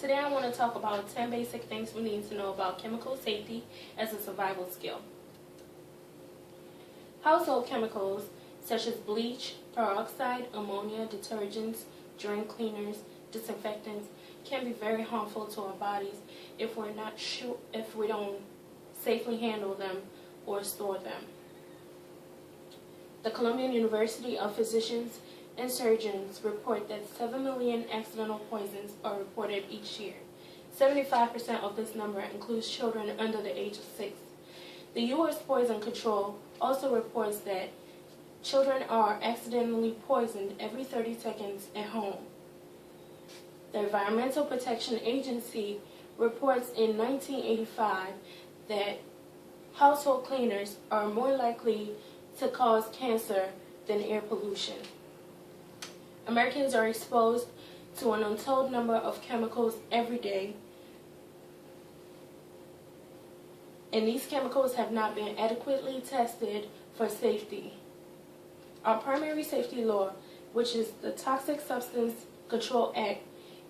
Today I want to talk about 10 basic things we need to know about chemical safety as a survival skill. Household chemicals such as bleach, peroxide, ammonia, detergents, drain cleaners, disinfectants can be very harmful to our bodies if we don't safely handle them or store them. The Columbian University of Physicians and Surgeons report that 7 million accidental poisons are reported each year. 75% of this number includes children under the age of 6. The U.S. Poison Control also reports that children are accidentally poisoned every 30 seconds at home. The Environmental Protection Agency reports in 1985 that household cleaners are more likely to cause cancer than air pollution. Americans are exposed to an untold number of chemicals every day, and these chemicals have not been adequately tested for safety. Our primary safety law, which is the Toxic Substance Control Act,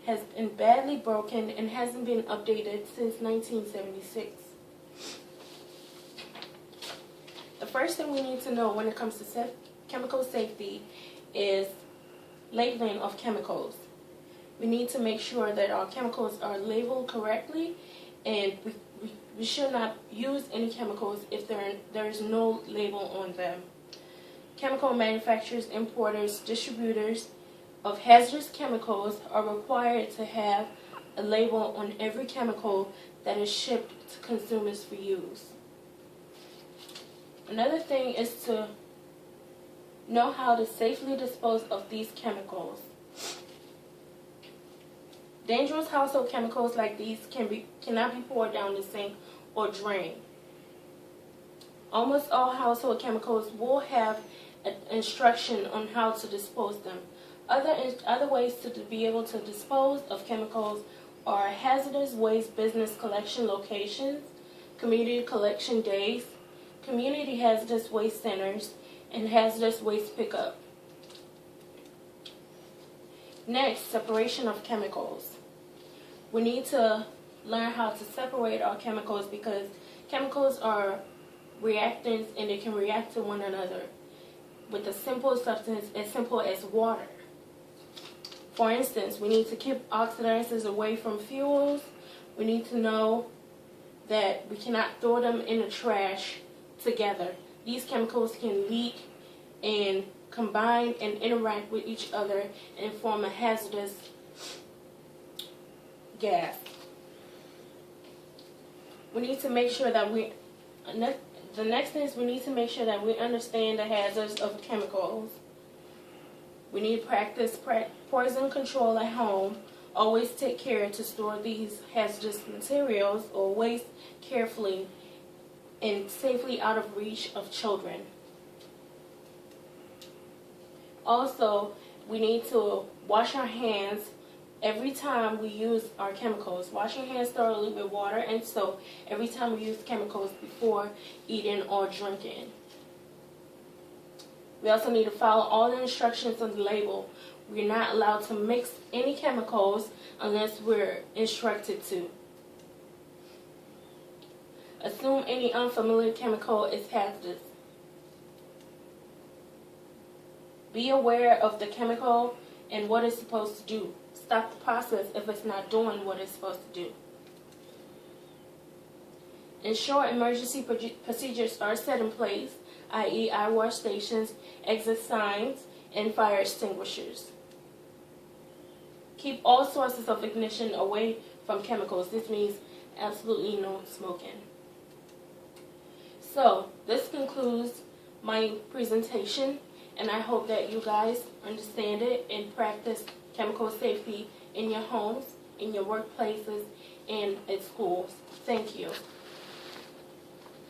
has been badly broken and hasn't been updated since 1976. The first thing we need to know when it comes to chemical safety is labeling of chemicals. We need to make sure that our chemicals are labeled correctly, and we should not use any chemicals if there is no label on them. Chemical manufacturers, importers, distributors of hazardous chemicals are required to have a label on every chemical that is shipped to consumers for use. Another thing is to know how to safely dispose of these chemicals. Dangerous household chemicals like these cannot be poured down the sink or drained. Almost all household chemicals will have an instruction on how to dispose them. Other ways to be able to dispose of chemicals are hazardous waste business collection locations, community collection days, community hazardous waste centers, and hazardous waste pickup. Next, separation of chemicals. We need to learn how to separate our chemicals because chemicals are reactants and they can react to one another with a simple substance as simple as water. For instance, we need to keep oxidizers away from fuels. We need to know that we cannot throw them in the trash together. These chemicals can leak and combine and interact with each other and form a hazardous gas. We need to make sure that the next thing is we need to make sure that we understand the hazards of chemicals. We need to practice poison control at home. Always take care to store these hazardous materials or waste carefully and safely out of reach of children. Also, we need to wash our hands every time we use our chemicals. Wash your hands thoroughly with water and soap every time we use chemicals before eating or drinking. We also need to follow all the instructions on the label. We're not allowed to mix any chemicals unless we're instructed to. Assume any unfamiliar chemical is hazardous. Be aware of the chemical and what it's supposed to do. Stop the process if it's not doing what it's supposed to do. Ensure emergency procedures are set in place, i.e. eye wash stations, exit signs, and fire extinguishers. Keep all sources of ignition away from chemicals. This means absolutely no smoking. So, this concludes my presentation, and I hope that you guys understand it and practice chemical safety in your homes, in your workplaces, and at schools. Thank you.